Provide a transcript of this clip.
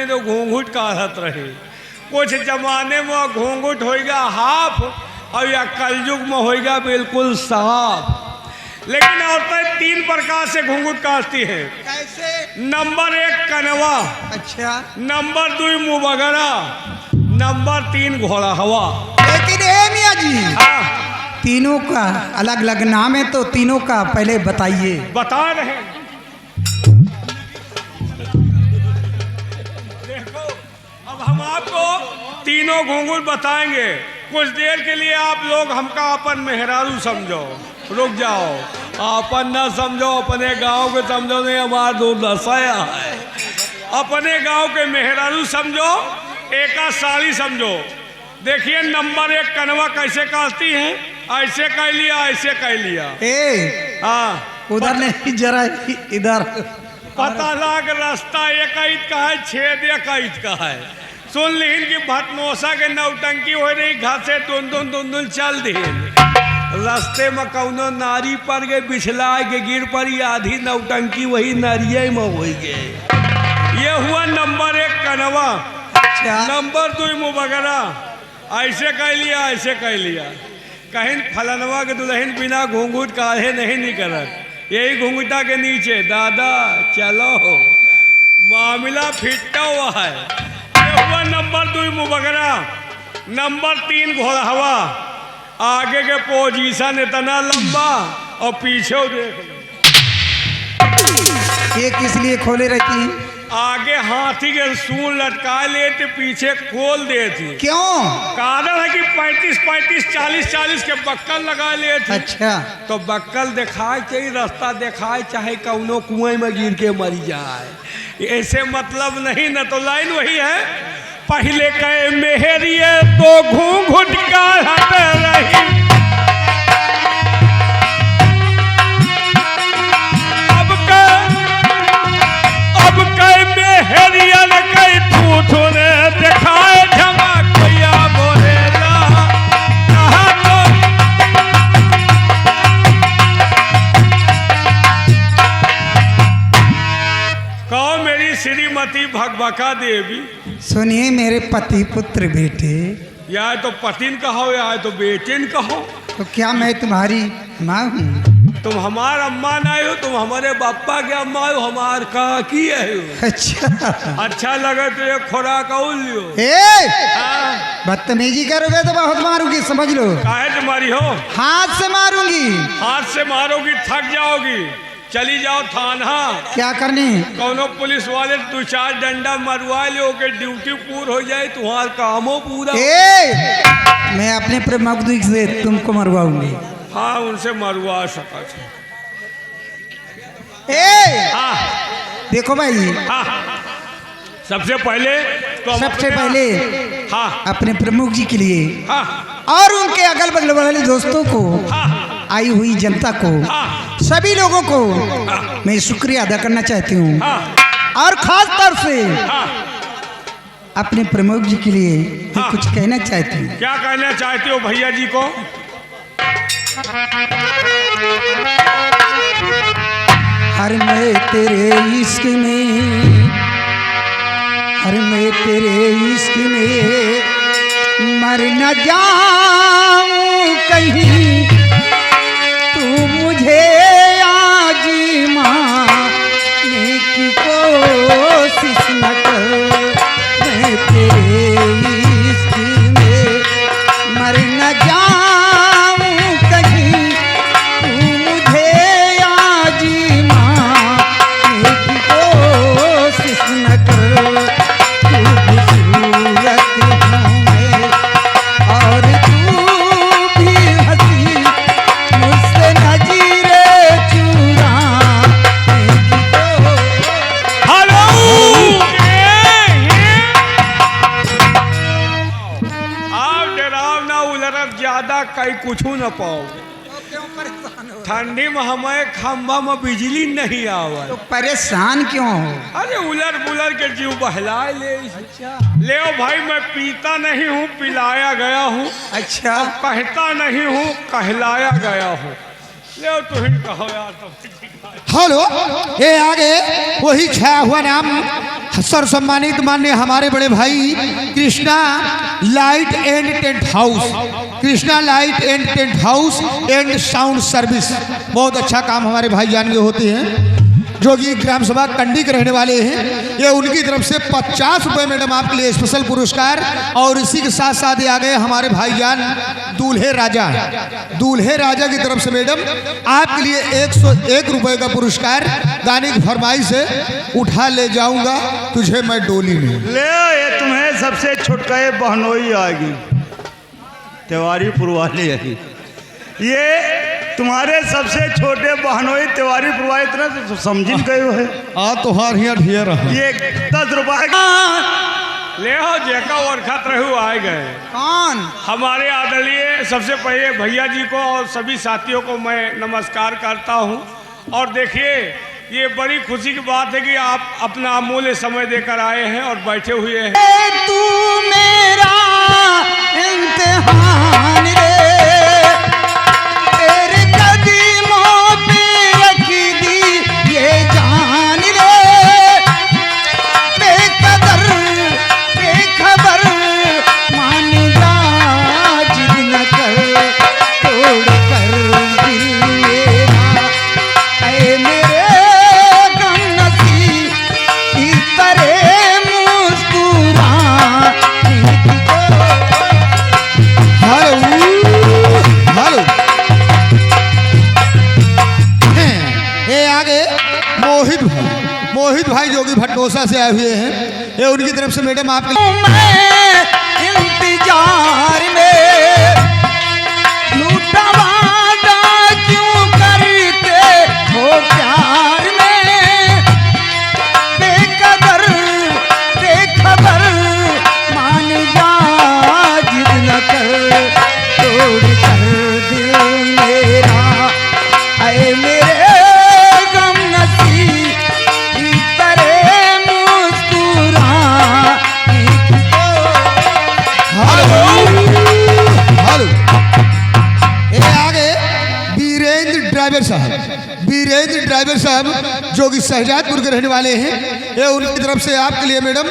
नहीं तो घूंघट काढ़त रहे। कुछ जमाने में घूंघट होएगा हाफ और या कलयुग में होएगा बिल्कुल साफ। लेकिन औरतें 3 प्रकार से घूंघट काटती हैं। कैसे? नंबर 1 कनवा, अच्छा, नंबर 2 मुँह बगरा, नंबर 3 घोड़ा हवा। लेकिन ए मियाँ जी, हाँ तीनों का अलग अलग नाम है, तो तीनों का पहले बताइए। बता रहे हैं। देखो अब हम आपको तीनों घूंघट बताएंगे। कुछ देर के लिए आप लोग हमका अपन मेहरारू समझो, रुक जाओ। अपन न समझो, अपने गांव के समझो, नहीं हमारा दुर्दशा है। अपने गांव के मेहरारू समझो, एका साड़ी समझो। देखिए नंबर 1 कनवा कैसे काटती है। ऐसे कह लिया, ऐसे कह लिया। हाँ उधर नहीं, जरा इधर। पता लग रास्ता एक ईद का है, छेद एक ईद का है। सुन लीन की भटनोसा के नौटंकी हो रही, घर से दुन चल दी। रास्ते में कौनो नारी पर गए, बिछला के गिर पड़ी, आधी नौटंकी वही नारिये में हो गए। ये हुआ नंबर 1 कनवा। नंबर 2 मुँह वगैरह, ऐसे कह लिया, ऐसे कह लिया। कहीं फलनवा के दुल्हन बिना घूंघट काढ़े नहीं करत। यही घूंघटा के नीचे दादा चलो, मामला फिट्टा हुआ है। ये हुआ नंबर 2 मुँह वगैरह, नंबर 3 घोड़ा हवा। आगे के पोजीशन इतना लंबा और पीछे देख लो। ये किस लिए खोले रहती है? आगे हाथी के सूंड लटका लेते, पीछे खोल देती। क्यों? कारण है कि 35-35, 40-40 के बक्कल लगा लेते। अच्छा, तो बक्कल दिखाए चाहिए, रास्ता दिखाए, चाहे कौनो कुएं में गिर के मर जाए। ऐसे मतलब नहीं, न तो लाइन वही है। पहले कहे मेहरिए तो घूंघट काढ़त रही, अब कहे मेहरिया ने कही ठूठू ने दिखाए झमकैया बोलेला। कहा तो कहो मेरी श्रीमती भगभका देवी, सुनिए मेरे पति पुत्र बेटे, या तो पतिन कहो या तो बेटिन कहो। तो क्या मैं तुम्हारी माँ हूँ? तुम हमार अम्मा नहीं हो, तुम हमारे बापा के अम्मा हो, हमार काकी है हो। अच्छा लगे तो एक खुराक और लियो। बदतमीजी करोगे तो बहुत मारूंगी, समझ लो। काहे तुम्हारी हो? हाथ से मारूंगी। हाथ से मारोगी थक जाओगी, चली जाओ थाना। क्या करने? कौनो पुलिस वाले 2-4 डंडा मरवा लो के ड्यूटी पूरी हो जाए, तुम्हारा कामो पूरा। मैं अपने प्रमुख से तुमको मरवाऊंगी। हाँ उनसे मरवा सका। हाँ देखो भाई, हाँ सबसे पहले तो हाँ अपने प्रमुख जी के लिए, हाँ और उनके अगल बगल वाले दोस्तों को, हाँ आई हुई जनता को, हाँ सभी लोगों को हाँ मैं शुक्रिया अदा करना चाहती हूँ। हाँ और खास तौर से हाँ अपने प्रमुख जी के लिए मैं हाँ। कुछ कहना चाहती हूँ। क्या कहना चाहते हो भैया जी को? हर मैं तेरे इश्क में, हर मैं तेरे इश्क में मर न जाऊं कहीं, तू मुझे आज़माने की कोशिश न कर। मैं तेरे इश्क में मर न जाऊं कहीं, तू मुझे आज़माने की कोशिश न कर। तू भी सूरत हूँ मैं और तू भी हंसी, मुझसे नज़ीरें चुराने की कोशिश। हेलो आप डराव ना उलरब ज्यादा कहीं कुछ न पाओगे। ठंडी में हमें खंभा में बिजली नहीं आवा। तो परेशान क्यों हो? अरे उलर बुलर के जीव बहलाए ले। ले भाई मैं पीता नहीं हूँ, पिलाया गया हूँ। अच्छा, कहता नहीं हूँ, कहलाया गया हूँ। ले तुम कहो यार तो हेलो, ये आगे वही छाया हुआ नाम सर सम्मानित माननीय हमारे बड़े भाई Krishna light and tent house, Krishna light and tent house and sound service. बहुत अच्छा काम हमारे भाईजान के होते हैं, जो कि ग्राम सभा कंडी के रहने वाले हैं। ये उनकी तरफ से 50 रुपये मैडम आपके लिए स्पेशल पुरस्कार। और इसी के साथ साथ ये आ गए हमारे भाईजान दूल्हे राजा, दूल्हे राजा की तरफ से मैडम आपके लिए 101 रुपये का पुरस्कार। गाने की फरमाइश से उठा ले जाऊंगा तुझे मैं डोली में। ले ये तुम्हें सबसे छुटकाए बहनोई आएगी, तिवारी पुरवाली आएगी। ये तुम्हारे सबसे छोटे बहनोई तिवारी पुरवाली, इतना तो समझिन गए हो है। तो हार हिया ढेर ये 10 रुपए ले हो जेका वर्खत रहू आए गए। कौन? हमारे आदरणीय सबसे पहले भैया जी को और सभी साथियों को मैं नमस्कार करता हूं। और देखिए, ये बड़ी खुशी की बात है कि आप अपना अमूल्य समय देकर आए हैं और बैठे हुए हैं। तू मेरा इम्तिहान रे, तेरे कदमों पे रख दी ये जान रे, बेकदर बेखबर मान जा, जिद न कर तोड़ कर दिल मेरा, ऐ मेरे गम नसीब की तरह मुस्कुरा। हेलो, ये आगे मोहित भाई जो कि भटोसा से आए हुए हैं। ये उनकी तरफ से मैडम आपके मैं इंतजार में झूठा वादा क्यों करते हो प्यार में, बेकदर बेखबर मान जा, जिद न कर तोड़ कर दिल मेरा, ऐ मेरे गम नसीब की तरह मुस्कुरा। हेलो, ये आगे वीरेंद्र ड्राइवर साहब जो कि शहजादपुर के रहने वाले हैं। ये उनकी तरफ से आपके लिए मैडम